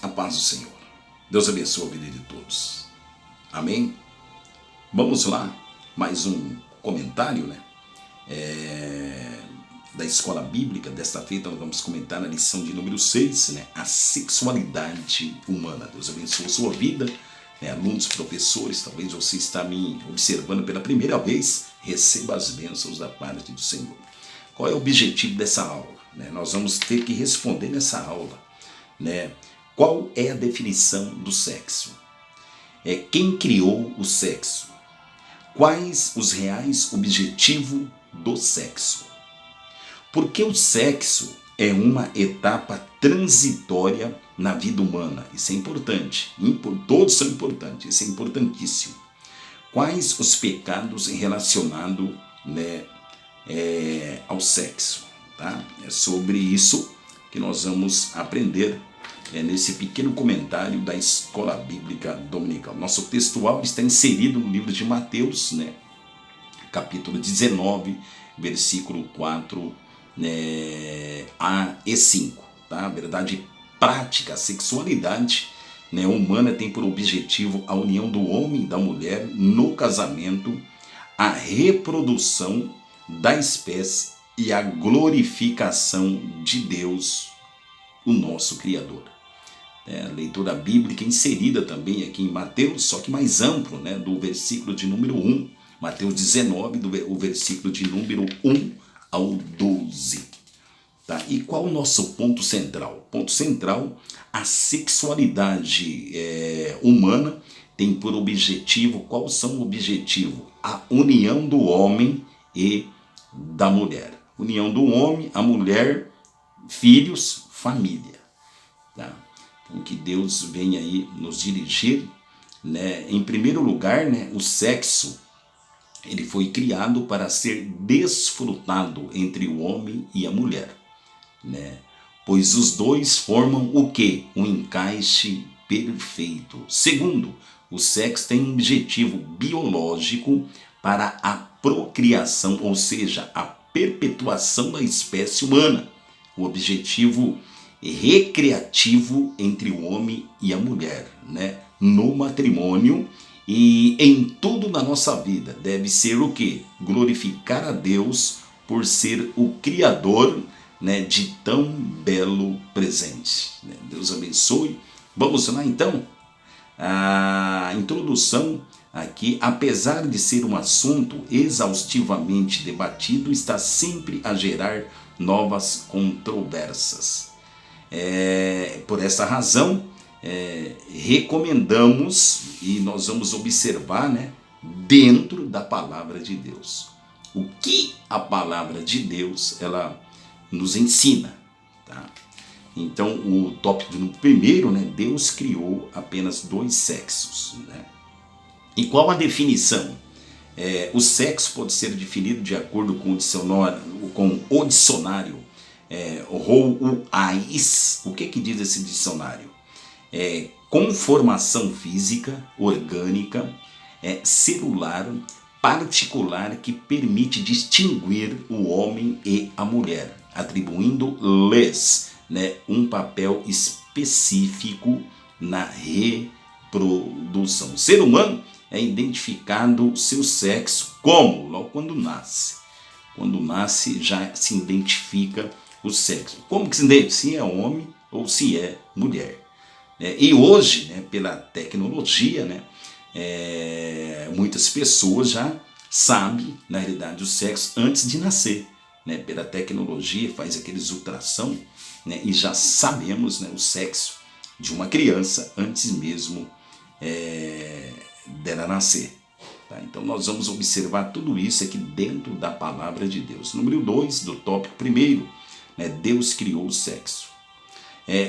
A paz do Senhor. Deus abençoe a vida de todos. Amém? Vamos lá, mais um comentário, da escola bíblica. Desta feita nós vamos comentar na lição de número 6, a sexualidade humana. Deus abençoe a sua vida, alunos, professores, talvez você está me observando pela primeira vez, receba as bênçãos da parte do Senhor. Qual é o objetivo dessa aula? Nós vamos ter que responder nessa aula, qual é a definição do sexo? Quem criou o sexo? Quais os reais objetivos do sexo? Porque o sexo é uma etapa transitória na vida humana. Isso é importante. Todos são importantes. Isso é importantíssimo. Quais os pecados relacionados ao sexo? Tá? É sobre isso que nós vamos aprender nesse pequeno comentário da Escola Bíblica Dominical. Nosso textual está inserido no livro de Mateus, capítulo 19, versículo 4 a e 5. Tá? A verdade prática, a sexualidade humana tem por objetivo a união do homem e da mulher no casamento, a reprodução da espécie e a glorificação de Deus, o nosso Criador. A leitura bíblica inserida também aqui em Mateus, só que mais amplo, do versículo de número 1, Mateus 19, o versículo de número 1 ao 12. Tá? E qual o nosso ponto central? Ponto central, a sexualidade humana tem por objetivo, quais são o objetivo? A união do homem e da mulher. União do homem, a mulher, filhos, família. Tá? Então que Deus venha aí nos dirigir. Em primeiro lugar, o sexo ele foi criado para ser desfrutado entre o homem e a mulher. Pois os dois formam o quê? Um encaixe perfeito. Segundo, o sexo tem um objetivo biológico para a procriação, ou seja, a perpetuação da espécie humana. O objetivo recreativo entre o homem e a mulher, no matrimônio e em tudo na nossa vida deve ser o quê? Glorificar a Deus por ser o Criador, de tão belo presente. Deus abençoe. Vamos lá então? A introdução aqui, apesar de ser um assunto exaustivamente debatido, está sempre a gerar novas controvérsias. Por essa razão, recomendamos, e nós vamos observar dentro da palavra de Deus. O que a palavra de Deus ela nos ensina. Tá? Então, o tópico primeiro, Deus criou apenas dois sexos. E qual a definição? O sexo pode ser definido de acordo com o dicionário Rouais. O que diz esse dicionário? Conformação física, orgânica, celular, particular que permite distinguir o homem e a mulher, atribuindo-lhes um papel específico na reprodução. O ser humano é identificado seu sexo como? Logo quando nasce. Quando nasce já se identifica o sexo. Como que se identifica? Se é homem ou se é mulher. E hoje, pela tecnologia, muitas pessoas já sabem, na realidade, o sexo antes de nascer. Pela tecnologia, faz aqueles ultrassom, e já sabemos o sexo de uma criança antes mesmo dela nascer. Tá? Então nós vamos observar tudo isso aqui dentro da palavra de Deus. Número 2 do tópico primeiro, Deus criou o sexo.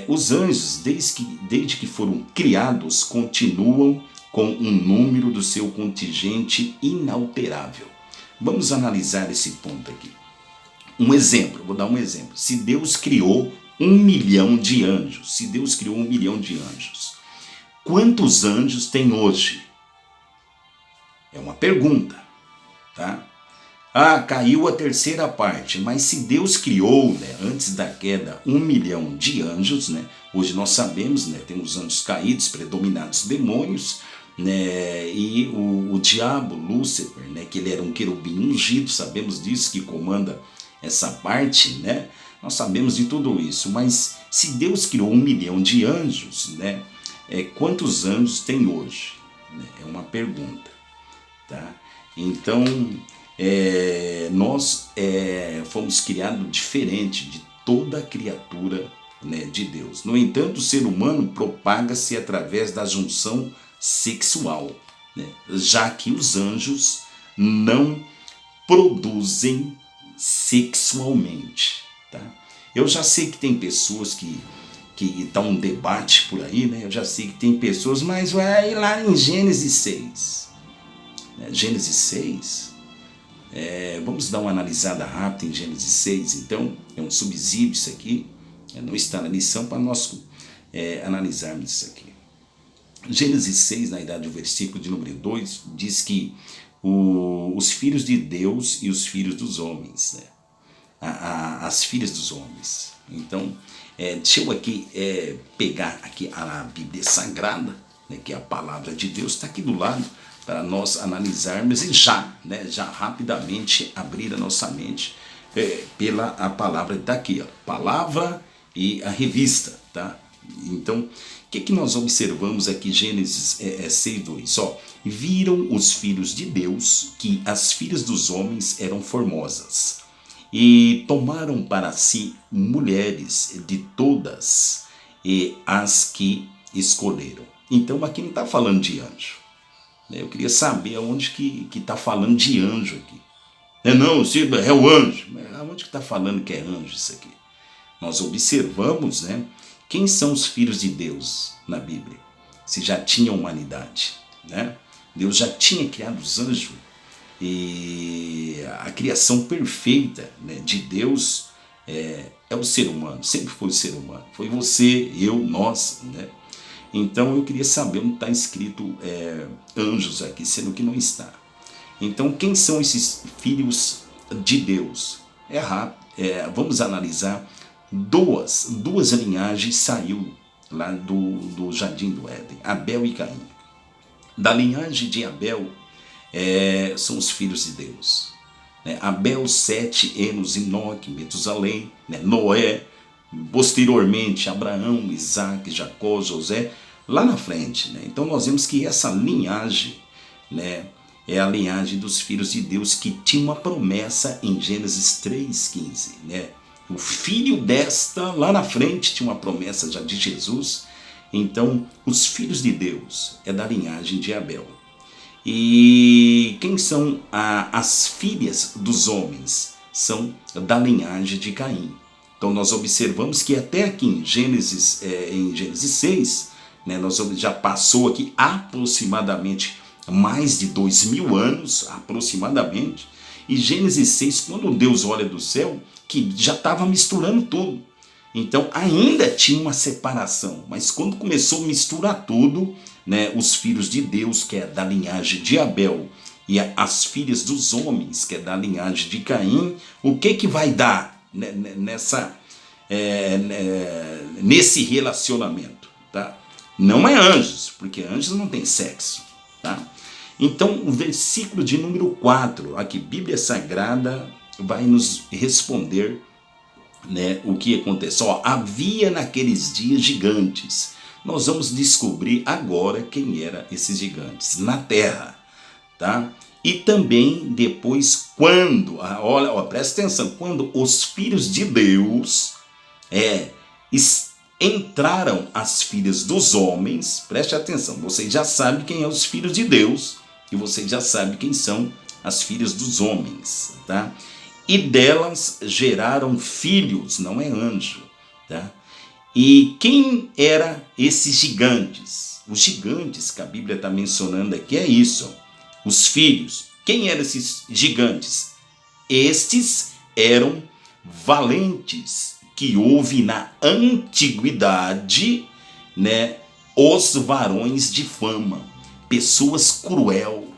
Os anjos, desde que foram criados, continuam com um número do seu contingente inalterável. Vamos analisar esse ponto aqui. Vou dar um exemplo. Se Deus criou 1 milhão de anjos, quantos anjos tem hoje? É uma pergunta, tá? caiu a terceira parte, mas se Deus criou, né, antes da queda, 1 milhão de anjos, né, hoje nós sabemos, né, temos anjos caídos, predominados demônios, né, e o diabo, Lúcifer, né, que ele era um querubim ungido, sabemos disso, que comanda essa parte, né, nós sabemos de tudo isso, mas se Deus criou 1 milhão de anjos, né, quantos anjos tem hoje? É uma pergunta, tá? Então, nós fomos criados diferente de toda criatura, né, de Deus. No entanto, o ser humano propaga-se através da junção sexual, né, já que os anjos não produzem sexualmente, tá? Eu já sei que tem pessoas que está um debate por aí, né? Eu já sei que tem pessoas, mas vai lá em Gênesis 6, né? Gênesis 6, vamos dar uma analisada rápida em Gênesis 6, então, é um subsídio isso aqui, não está na lição para nós analisarmos isso aqui. Gênesis 6, na idade do versículo de número 2, diz que os filhos de Deus e os filhos dos homens, né? As filhas dos homens. Então, deixa eu aqui pegar aqui a Bíblia Sagrada, né, que é a palavra de Deus, está aqui do lado, para nós analisarmos e já rapidamente abrir a nossa mente pela a palavra que está aqui, ó, palavra e a revista, tá? Então, o que nós observamos aqui, Gênesis 6:2? Ó, viram os filhos de Deus que as filhas dos homens eram formosas, e tomaram para si mulheres de todas e as que escolheram. Então aqui não está falando de anjo. Eu queria saber aonde que está falando de anjo aqui. Não, é o anjo. Aonde que está falando que é anjo isso aqui? Nós observamos, né, quem são os filhos de Deus na Bíblia. Se já tinha humanidade, né? Deus já tinha criado os anjos. E a criação perfeita, né, de Deus é o ser humano, sempre foi o ser humano, foi você, eu, nós, né? Então eu queria saber onde está escrito anjos aqui, sendo que não está. Então quem são esses filhos de Deus? Vamos analisar duas linhagens saiu lá do Jardim do Éden, Abel e Caim. Da linhagem de Abel são os filhos de Deus, né? Abel, Sete, Enos, Enoque, Metusalém, né? Noé, posteriormente Abraão, Isaac, Jacó, José, lá na frente, né? Então nós vemos que essa linhagem, né, é a linhagem dos filhos de Deus que tinha uma promessa em Gênesis 3,15, né? O filho desta, lá na frente, tinha uma promessa já de Jesus. Então os filhos de Deus é da linhagem de Abel. E quem são as filhas dos homens? São da linhagem de Caim. Então nós observamos que até aqui em Gênesis 6, né, nós já passou aqui aproximadamente mais de 2000 anos, aproximadamente, e Gênesis 6, quando Deus olha do céu, que já estava misturando tudo. Então ainda tinha uma separação, mas quando começou a misturar tudo, né, os filhos de Deus, que é da linhagem de Abel, e as filhas dos homens, que é da linhagem de Caim, o que vai dar, né, nesse relacionamento? Tá? Não é anjos, porque anjos não tem sexo. Tá? Então o versículo de número 4, aqui, Bíblia Sagrada, vai nos responder, né, o que aconteceu. Havia naqueles dias gigantes. Nós vamos descobrir agora quem eram esses gigantes na terra, tá? E também depois quando, olha, presta atenção, quando os filhos de Deus entraram as filhas dos homens, preste atenção, vocês já sabem quem é os filhos de Deus e vocês já sabem quem são as filhas dos homens, tá? E delas geraram filhos, não é anjo, tá? E quem eram esses gigantes? Os gigantes que a Bíblia está mencionando aqui é isso, os filhos. Quem eram esses gigantes? Estes eram valentes, que houve na antiguidade, né, os varões de fama, pessoas cruel,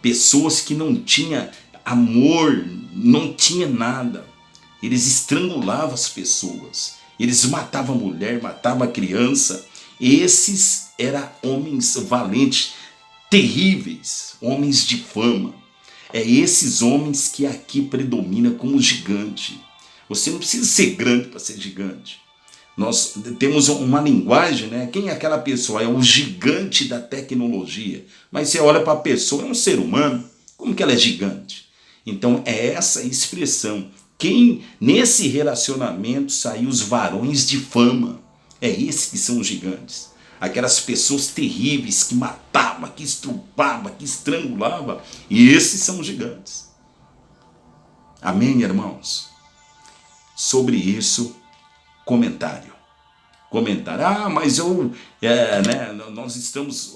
pessoas que não tinham amor, não tinha nada. Eles estrangulavam as pessoas, eles matavam a mulher, matavam a criança. Esses eram homens valentes, terríveis, homens de fama. É esses homens que aqui predomina como gigante. Você não precisa ser grande para ser gigante. Nós temos uma linguagem, né? Quem é aquela pessoa? É o gigante da tecnologia. Mas você olha para a pessoa, é um ser humano. Como que ela é gigante? Então é essa expressão. Quem nesse relacionamento saiu os varões de fama? É esses que são os gigantes. Aquelas pessoas terríveis que matavam, que estrupavam, que estrangulavam. E esses são os gigantes. Amém, irmãos? Sobre isso, comentário. Mas nós estamos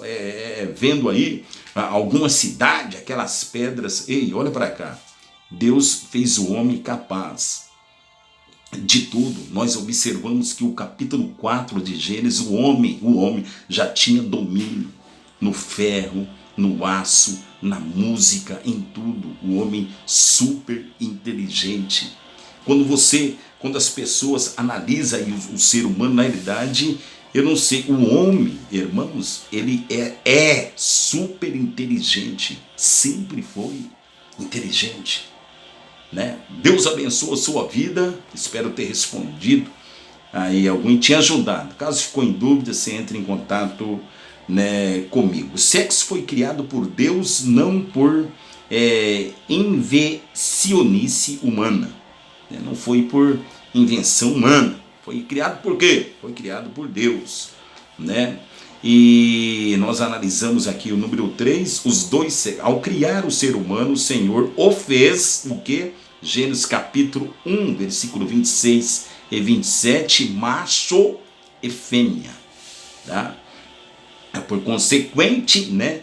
vendo aí alguma cidade, aquelas pedras. Ei, olha para cá. Deus fez o homem capaz de tudo. Nós observamos que o capítulo 4 de Gênesis, o homem já tinha domínio no ferro, no aço, na música, em tudo. O homem super inteligente. Quando as pessoas analisam aí o ser humano, na realidade, eu não sei, o homem, irmãos, ele é super inteligente, sempre foi inteligente, né? Deus abençoe a sua vida, espero ter respondido aí alguém te ajudado. Caso ficou em dúvida, você entra em contato, né, comigo. O sexo foi criado por Deus, não por invencionice humana. Não foi por invenção humana. Foi criado por quê? Foi criado por Deus, né? E nós analisamos aqui o número 3, os dois, ao criar o ser humano, o Senhor o fez, o quê? Gênesis capítulo 1, versículo 26 e 27, macho e fêmea, tá? Por consequente, né,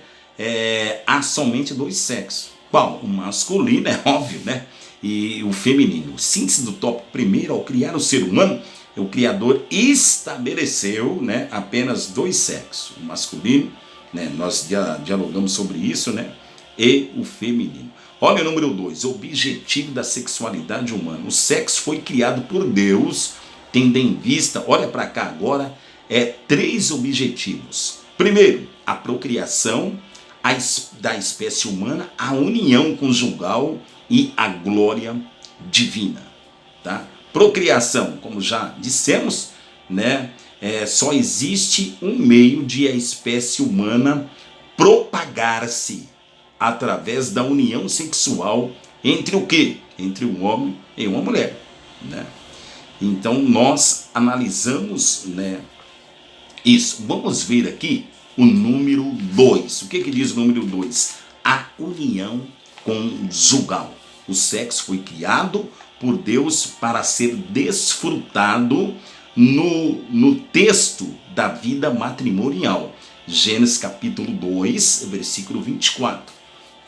há somente dois sexos. Qual? O masculino, é óbvio, né? E o feminino. Síntese do tópico primeiro, ao criar o ser humano, o Criador estabeleceu, né, apenas dois sexos, o masculino, né, nós dialogamos sobre isso, né, e o feminino. Olha o número 2, objetivo da sexualidade humana. O sexo foi criado por Deus, tendo em vista, olha para cá agora, 3 objetivos. Primeiro, a procriação da espécie humana, a união conjugal e a glória divina, tá? Procriação, como já dissemos, né, só existe um meio de a espécie humana propagar-se através da união sexual entre o quê? Entre um homem e uma mulher, né? Então nós analisamos, né, isso. Vamos ver aqui o número 2. O que diz o número 2? A união conjugal. O sexo foi criado por Deus para ser desfrutado no texto da vida matrimonial. Gênesis capítulo 2, versículo 24.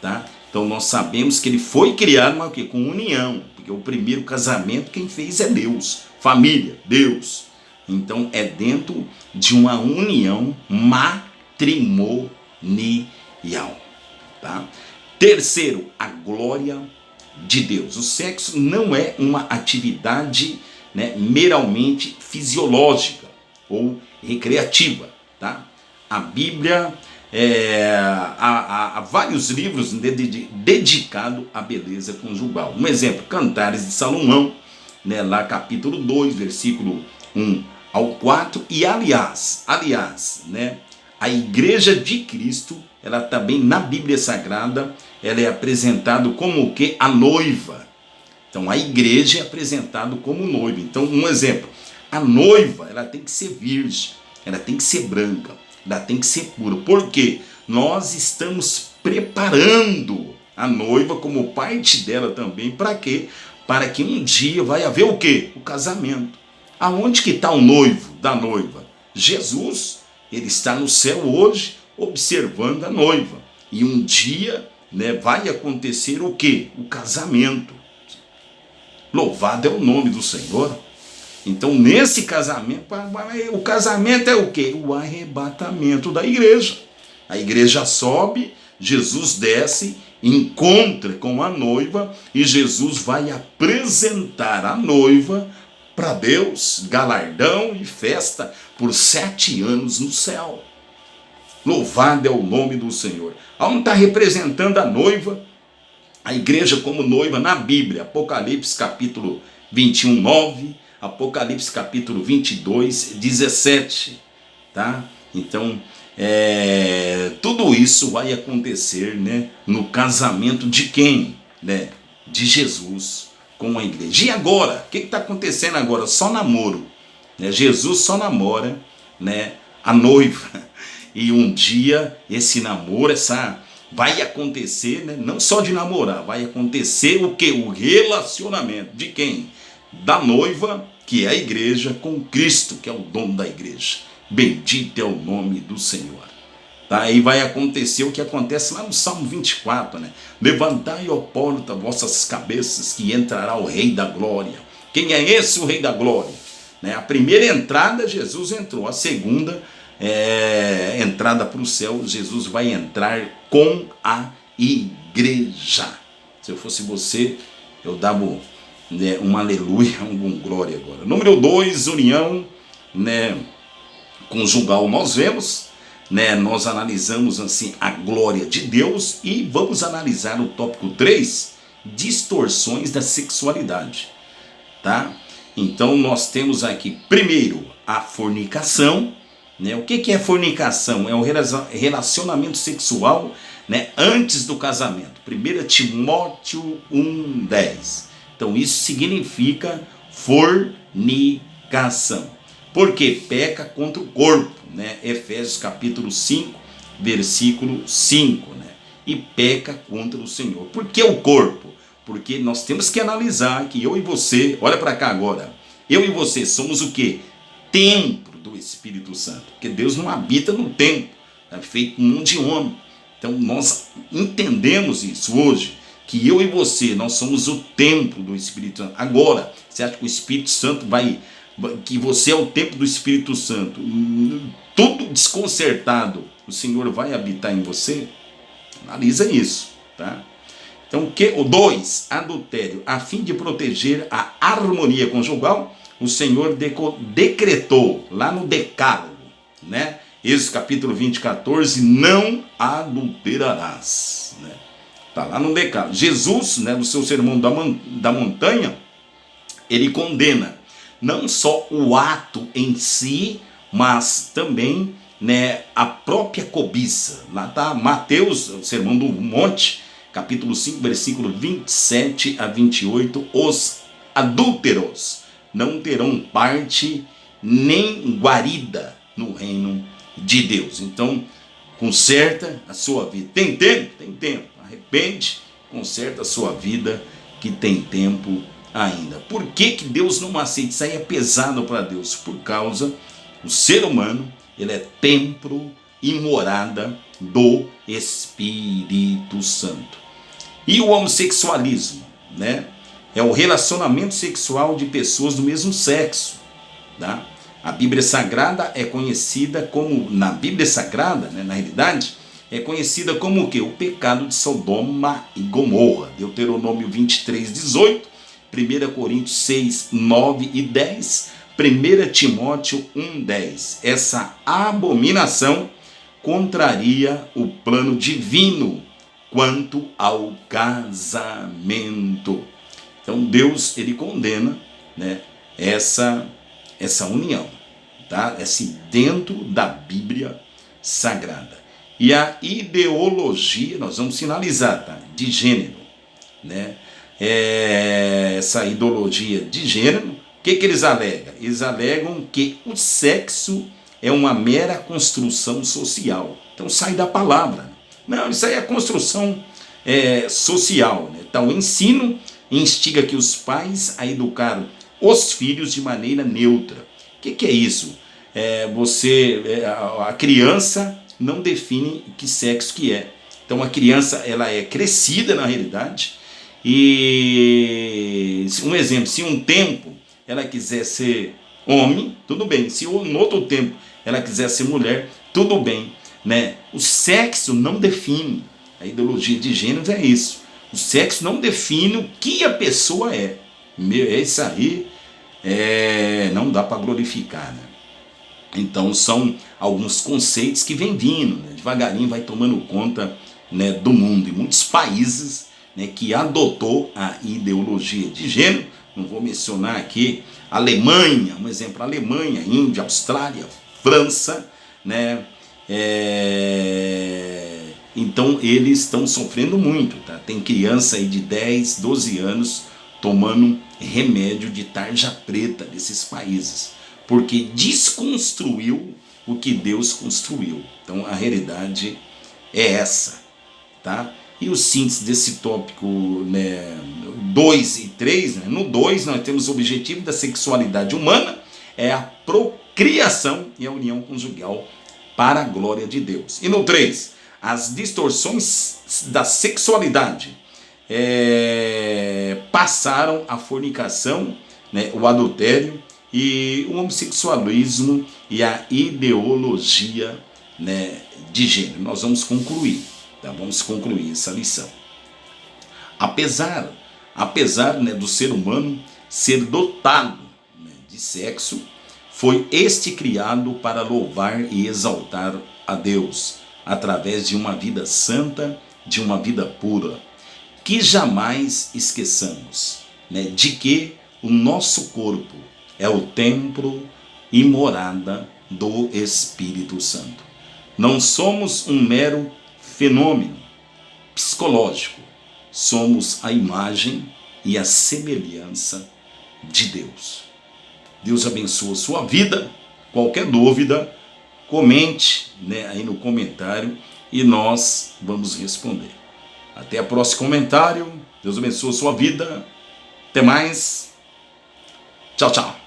Tá? Então nós sabemos que ele foi criado, mas o quê? Com união. Porque o primeiro casamento quem fez é Deus. Família, Deus. Então é dentro de uma união matrimonial. Tá? Terceiro, a glória de Deus. O sexo não é uma atividade, né, meramente fisiológica ou recreativa, tá? A Bíblia, há vários livros dedicados à beleza conjugal. Um exemplo, Cantares de Salomão, né, lá capítulo 2, versículo 1 ao 4. E aliás, né, a Igreja de Cristo, ela também na Bíblia Sagrada, ela é apresentada como o quê? A noiva. Então a igreja é apresentada como noiva. Então um exemplo, a noiva, ela tem que ser virgem, ela tem que ser branca, ela tem que ser pura. Por quê? Nós estamos preparando a noiva como parte dela também, para quê? Para que um dia vai haver o quê? O casamento. Aonde que está o noivo da noiva? Jesus, ele está no céu hoje, observando a noiva. E um dia, né, vai acontecer o quê? O casamento. Louvado é o nome do Senhor. Então nesse casamento, o casamento é o quê? O arrebatamento da igreja. A igreja sobe, Jesus desce encontra com a noiva e Jesus vai apresentar a noiva para Deus, galardão e festa por 7 anos no céu. Louvado é o nome do Senhor. Aonde está representando a noiva, a igreja como noiva na Bíblia, Apocalipse capítulo 21, 9, Apocalipse capítulo 22, 17, tá? Então, tudo isso vai acontecer, né, no casamento de quem? Né? De Jesus com a igreja. E agora? O que está acontecendo agora? Só namoro. Né? Jesus só namora, né, a noiva. E um dia esse namoro, vai acontecer, né? Não só de namorar, vai acontecer o que? O relacionamento de quem? Da noiva, que é a igreja, com Cristo, que é o dono da igreja. Bendito é o nome do Senhor. Tá? Aí vai acontecer o que acontece lá no Salmo 24, né? Levantai, ó porta, vossas cabeças, que entrará o Rei da Glória. Quem é esse, o Rei da Glória? Né? A primeira entrada, Jesus entrou. A segunda entrada para o céu, Jesus vai entrar com a igreja. Se eu fosse você, eu dava, né, um aleluia, um glória agora. Número 2, união, né, conjugal. Nós vemos, né, nós analisamos assim a glória de Deus e vamos analisar o tópico 3, distorções da sexualidade, tá? Então nós temos aqui primeiro a fornicação, né? O que é fornicação? É um relacionamento sexual, né, antes do casamento. 1 Timóteo 1,10. Então isso significa fornicação. Porque peca contra o corpo, né? Efésios capítulo 5, versículo 5, né? E peca contra o Senhor. Por que o corpo? Porque nós temos que analisar que eu e você, olha para cá agora, eu e você somos o quê? Templo do Espírito Santo. Porque Deus não habita no templo, é feito um monte de homem. Então nós entendemos isso hoje, que eu e você, nós somos o templo do Espírito Santo. Agora, você acha que o Espírito Santo que você é o templo do Espírito Santo, tudo desconcertado, o Senhor vai habitar em você? Analisa isso, tá? Então, o 2, adultério. A fim de proteger a harmonia conjugal, o Senhor decretou lá no Decálogo, né? Êxodo capítulo 20, 14, não adulterarás, né? Tá lá no Decálogo. Jesus, né, no seu sermão da montanha, ele condena não só o ato em si, mas também, né, a própria cobiça. Lá está Mateus, o sermão do monte, capítulo 5, versículo 27 a 28, os adúlteros não terão parte nem guarida no reino de Deus. Então, conserta a sua vida. Tem tempo? Tem tempo. Arrepende, conserta a sua vida, que tem tempo ainda. Por que Deus não aceita? Isso aí é pesado para Deus. Por causa do ser humano, ele é templo e morada do Espírito Santo. E o homossexualismo, né? É o relacionamento sexual de pessoas do mesmo sexo, tá? A Bíblia Sagrada é conhecida como, na Bíblia Sagrada, né, na realidade, é conhecida como o quê? O pecado de Sodoma e Gomorra. Deuteronômio 23, 18, 1 Coríntios 6, 9 e 10, 1 Timóteo 1, 10. Essa abominação contraria o plano divino quanto ao casamento. Então Deus, ele condena, né, essa união, tá? Dentro da Bíblia Sagrada. E a ideologia, nós vamos finalizar, tá? De gênero, né? Essa ideologia de gênero, o que eles alegam? Eles alegam que o sexo é uma mera construção social. Então sai da palavra. Não, isso aí é construção social, né? Então o ensino instiga que os pais a educar os filhos de maneira neutra. O que é isso? A criança não define que sexo que é. Então a criança, ela é crescida na realidade. E um exemplo, se um tempo ela quiser ser homem, tudo bem. Se no outro tempo ela quiser ser mulher, tudo bem, né? O sexo não define. A ideologia de gênero é isso. O sexo não define o que a pessoa é. Esse aí não dá para glorificar, né? Então são alguns conceitos que vêm vindo, né? Devagarinho vai tomando conta, né, do mundo. E muitos países, né, que adotou a ideologia de gênero, não vou mencionar aqui, Alemanha, um exemplo, Alemanha, Índia, Austrália, França, né? Então eles estão sofrendo muito, tá? Tem criança aí de 10, 12 anos tomando remédio de tarja preta desses países, porque desconstruiu o que Deus construiu. Então a realidade é essa, tá? E o síntese desse tópico, né, 2 e 3, né? No 2 nós temos o objetivo da sexualidade humana, é a procriação e a união conjugal para a glória de Deus. E no 3, as distorções da sexualidade passaram a fornicação, né, o adultério e o homossexualismo e a ideologia, né, de gênero. Nós vamos concluir, tá? Vamos concluir essa lição. Apesar, né, do ser humano ser dotado, né, de sexo, foi este criado para louvar e exaltar a Deus através de uma vida santa, de uma vida pura. Que jamais esqueçamos, né, de que o nosso corpo é o templo e morada do Espírito Santo. Não somos um mero fenômeno psicológico, somos a imagem e a semelhança de Deus. Deus abençoe a sua vida. Qualquer dúvida, comente, né, aí no comentário e nós vamos responder. Até o próximo comentário. Deus abençoe a sua vida. Até mais. Tchau, tchau.